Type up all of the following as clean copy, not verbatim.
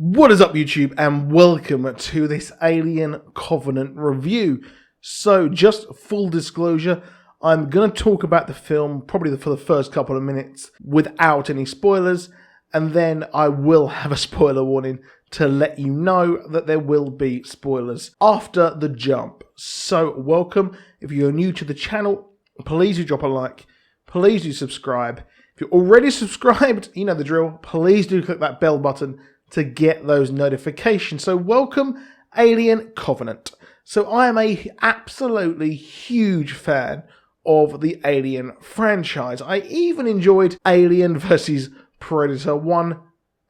What is up, YouTube, and welcome to this Alien Covenant review. So, just full disclosure, I'm going to talk about the film probably for the first couple of minutes without any spoilers, and then I will have a spoiler warning to let you know that there will be spoilers after the jump. So, welcome. If you're new to the channel, please do drop a like, please do subscribe. If you're already subscribed, you know the drill, please do click that bell button to get those notifications. So welcome, Alien Covenant. So I am a absolutely huge fan of the Alien franchise. I even enjoyed Alien vs Predator 1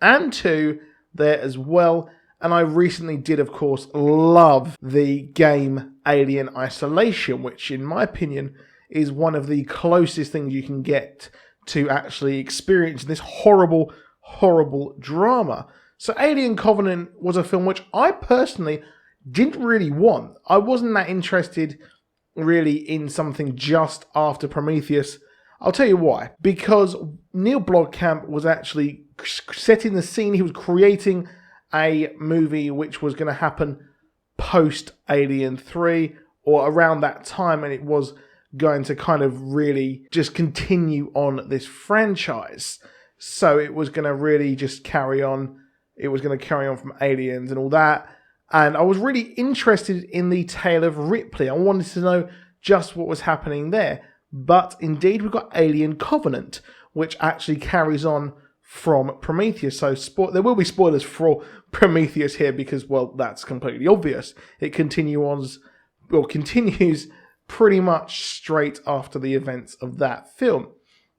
and 2 there as well. And I recently did, of course, love the game Alien Isolation, which in my opinion is one of the closest things you can get to actually experience this horrible, horrible drama. So Alien Covenant was a film which I personally didn't really want. I wasn't that interested really in something just after Prometheus. I'll tell you why. Because Neil Blomkamp was actually setting the scene. He was creating a movie which was going to happen post Alien 3 or around that time, and it was going to kind of really just continue on this franchise. So it was going to really just carry on. It was going to carry on from Aliens and all that. And I was really interested in the tale of Ripley. I wanted to know just what was happening there. But indeed, we've got Alien Covenant, which actually carries on from Prometheus. So there will be spoilers for Prometheus here because, well, that's completely obvious. It continues pretty much straight after the events of that film.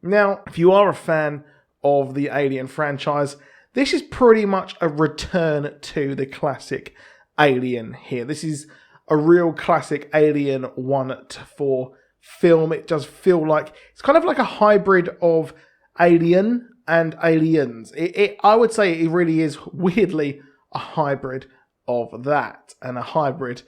Now, if you are a fan of the Alien franchise, this is pretty much a return to the classic Alien here. This is a real classic Alien 1 to 4 film. It does feel like it's kind of like a hybrid of Alien and Aliens. I would say it really is weirdly a hybrid of that and a hybrid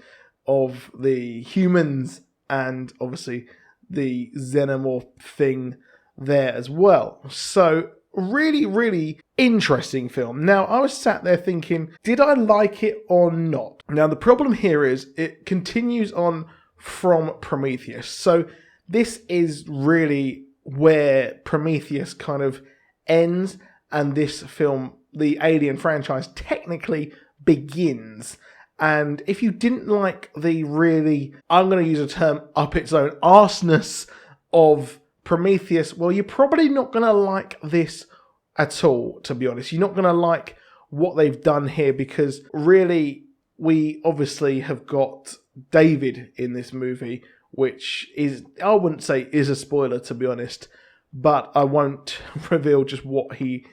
of the humans and obviously the xenomorph thing there as well. So really, really interesting film. Now, I was sat there thinking, did I like it or not? Now, the problem here is it continues on from Prometheus. So this is really where Prometheus kind of ends and this film, the Alien franchise, technically begins. And if you didn't like the really, I'm going to use a term, up its own arseness of Prometheus, well, you're probably not going to like this at all, to be honest. You're not going to like what they've done here because really, we obviously have got David in this movie, which is, I wouldn't say is a spoiler, to be honest, but I won't reveal just what he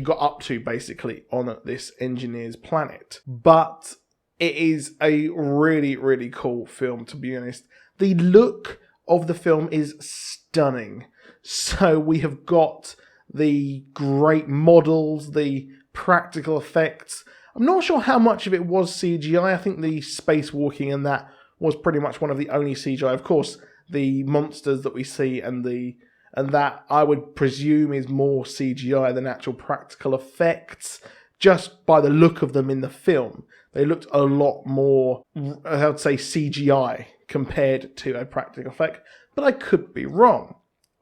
got up to, basically, on this engineer's planet. But it is a really, really cool film, to be honest. The look of the film is stunning. So we have got the great models, the practical effects. I'm not sure how much of it was CGI. I think the spacewalking and that was pretty much one of the only CGI. Of course, the monsters that we see and that I would presume is more CGI than actual practical effects, just by the look of them in the film. They looked a lot more, I would say, CGI compared to a practical effect, but I could be wrong.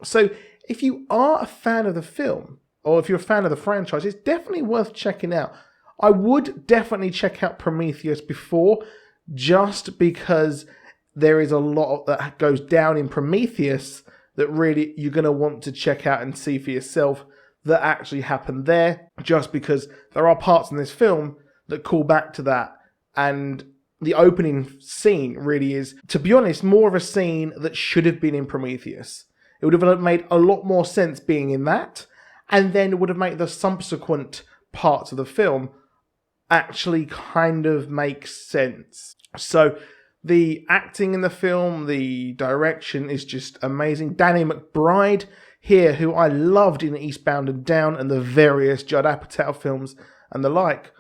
So if you are a fan of the film, or if you're a fan of the franchise, it's definitely worth checking out. I would definitely check out Prometheus before, just because there is a lot that goes down in Prometheus that really you're going to want to check out and see for yourself that actually happened there, just because there are parts in this film that call back to that. And the opening scene really is, to be honest, more of a scene that should have been in Prometheus. It would have made a lot more sense being in that, and then it would have made the subsequent parts of the film actually kind of make sense. So the acting in the film, the direction is just amazing. Danny McBride here, who I loved in Eastbound and Down and the various Judd Apatow films and the like,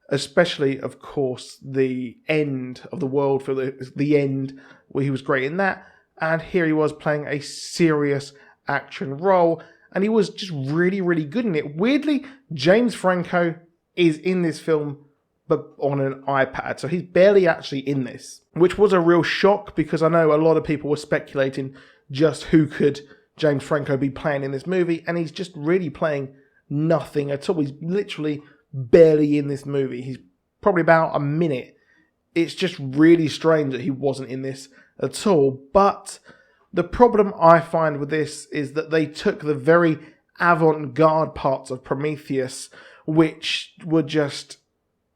especially, of course, the end of the world for the end, where he was great in that. And here he was playing a serious action role, and he was just really, really good in it. Weirdly, James Franco is in this film but on an iPad. So he's barely actually in this, which was a real shock because I know a lot of people were speculating just who could James Franco be playing in this movie, and he's just really playing nothing at all. He's literally barely in this movie. He's probably about a minute. It's just really strange that he wasn't in this at all. But the problem I find with this is that they took the very avant-garde parts of Prometheus, which were just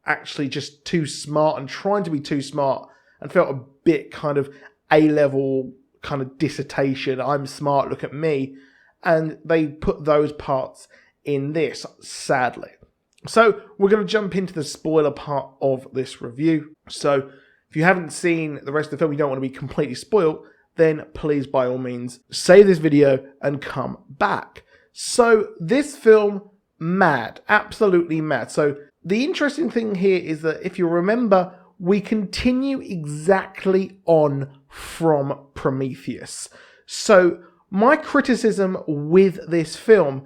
actually just too smart and trying to be too smart, and felt a bit kind of A-level kind of dissertation. I'm smart, look at me. And they put those parts in this, sadly. So we're going to jump into the spoiler part of this review. So if you haven't seen the rest of the film, you don't want to be completely spoiled, then please, by all means, save this video and come back. So this film, mad, absolutely mad. So the interesting thing here is that if you remember, we continue exactly on from Prometheus. So my criticism with this film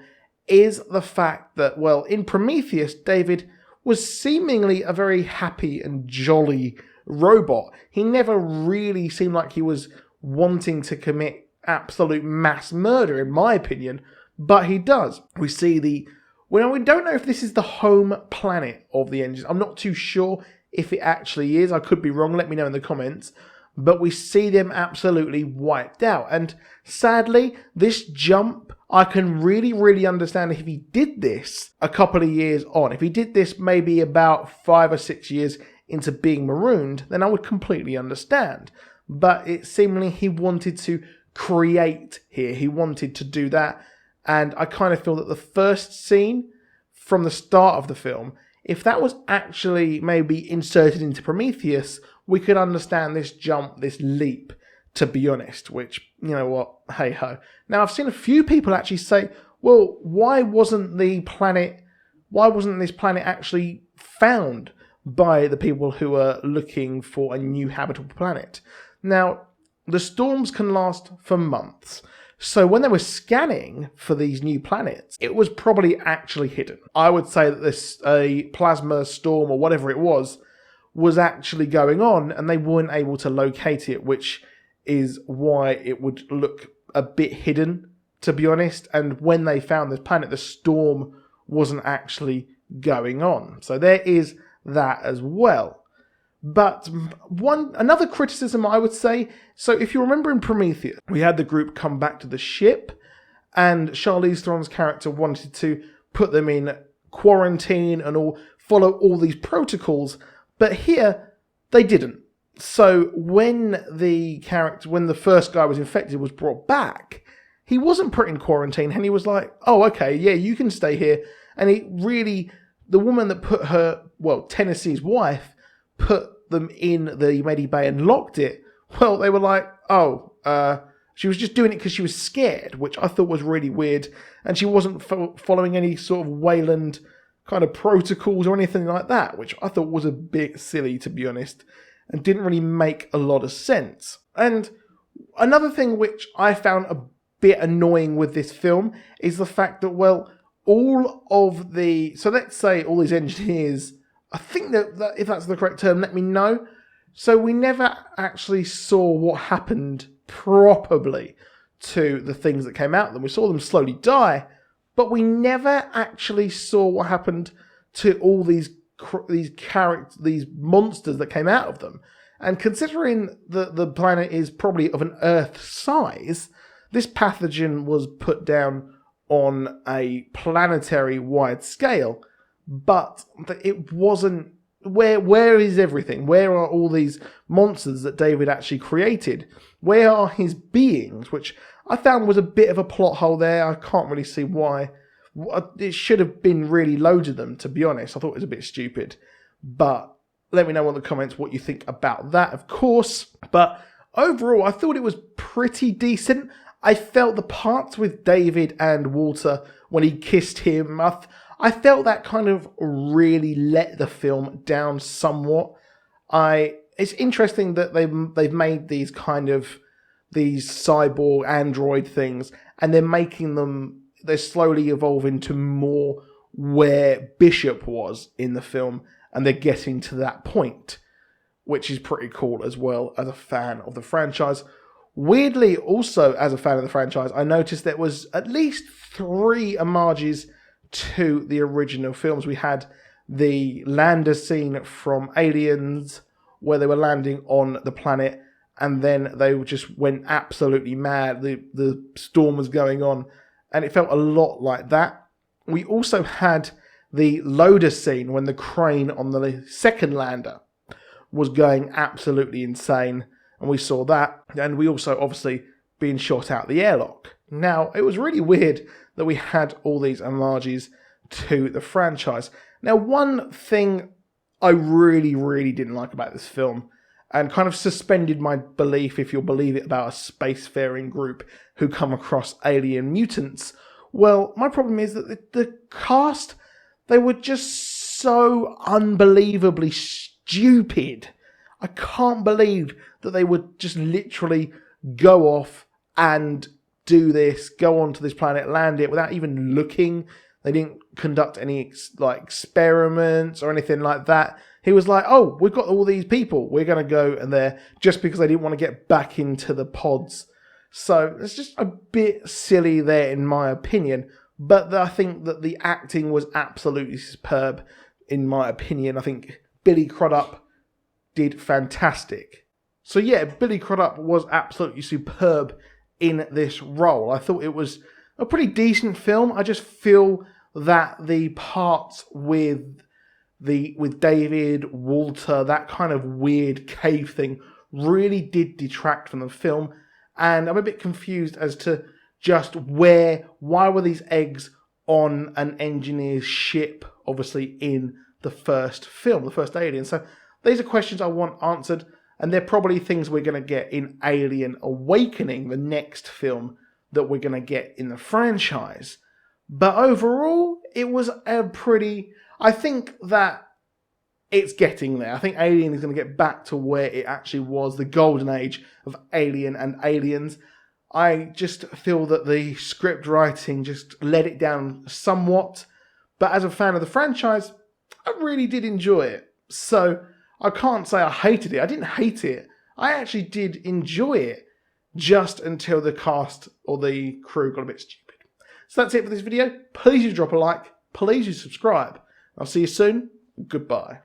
is the fact that, well, in Prometheus, David was seemingly a very happy and jolly robot. He never really seemed like he was wanting to commit absolute mass murder, in my opinion, but he does. We see well, we don't know if this is the home planet of the engines. I'm not too sure if it actually is. I could be wrong. Let me know in the comments. But we see them absolutely wiped out. And sadly, this jump, I can really, really understand if he did this a couple of years on. If he did this maybe about 5 or 6 years into being marooned, then I would completely understand. But it seemingly he wanted to create here. He wanted to do that. And I kind of feel that the first scene from the start of the film, if that was actually maybe inserted into Prometheus, we could understand this jump, this leap, to be honest, which, you know what, hey-ho. Now, I've seen a few people actually say, well, why wasn't this planet actually found by the people who are looking for a new habitable planet? Now, the storms can last for months. So when they were scanning for these new planets, it was probably actually hidden. I would say that a plasma storm or whatever it was actually going on, and they weren't able to locate it, which is why it would look a bit hidden, to be honest. And when they found this planet, the storm wasn't actually going on. So there is that as well. But another criticism I would say, so if you remember in Prometheus, we had the group come back to the ship, and Charlize Theron's character wanted to put them in quarantine and follow all these protocols, but here they didn't. So when the first guy was infected, was brought back, he wasn't put in quarantine, and he was like, oh, okay, yeah, you can stay here. And the woman that put Tennessee's wife, put them in the medibay and locked it. Well, they were like, she was just doing it because she was scared, which I thought was really weird. And she wasn't following any sort of Wayland kind of protocols or anything like that, which I thought was a bit silly, to be honest, and didn't really make a lot of sense. And another thing which I found a bit annoying with this film is the fact that, well, so let's say all these engineers, I think that if that's the correct term, let me know. So we never actually saw what happened properly to the things that came out of them. We saw them slowly die, but we never actually saw what happened to all these monsters that came out of them. And considering the planet is probably of an Earth size, this pathogen was put down on a planetary wide scale. But it wasn't. Where is everything? Where are all these monsters that David actually created? Where are his beings? Which I found was a bit of a plot hole there. I can't really see why. It should have been really loads of them, to be honest. I thought it was a bit stupid. But let me know in the comments what you think about that, of course. But overall, I thought it was pretty decent. I felt the parts with David and Walter when he kissed him, I felt that kind of really let the film down somewhat. It's interesting that they've made these cyborg android things, and they're slowly evolving to more where Bishop was in the film, and they're getting to that point, which is pretty cool as well as a fan of the franchise. Weirdly, also as a fan of the franchise, I noticed there was at least 3 homages to the original films. We had the lander scene from Aliens, where they were landing on the planet, and then they just went absolutely mad. The storm was going on, and it felt a lot like that. We also had the loader scene when the crane on the second lander was going absolutely insane, and we saw that. And we also, obviously, being shot out the airlock. Now, it was really weird that we had all these homages to the franchise. Now, one thing I really, really didn't like about this film, and kind of suspended my belief, if you'll believe it, about a spacefaring group who come across alien mutants. Well, my problem is that the cast, they were just so unbelievably stupid. I can't believe that they would just literally go off and do this, go onto this planet, land it without even looking. They didn't conduct any experiments or anything like that. He was like, oh, we've got all these people, we're going to go in there, just because they didn't want to get back into the pods. So it's just a bit silly there, in my opinion. But I think that the acting was absolutely superb, in my opinion. I think Billy Crudup did fantastic. So yeah, Billy Crudup was absolutely superb in this role. I thought it was a pretty decent film. I just feel that the parts with David, Walter, that kind of weird cave thing really did detract from the film. And I'm a bit confused as to just why were these eggs on an engineer's ship, obviously in the first film, the first Alien. So these are questions I want answered, and they're probably things we're going to get in Alien Awakening, the next film that we're going to get in the franchise. But overall, it was I think that it's getting there. I think Alien is going to get back to where it actually was, the golden age of Alien and Aliens. I just feel that the script writing just let it down somewhat. But as a fan of the franchise, I really did enjoy it. So I can't say I hated it. I didn't hate it. I actually did enjoy it, just until the cast or the crew got a bit stupid. So that's it for this video. Please do drop a like. Please do subscribe. I'll see you soon. Goodbye.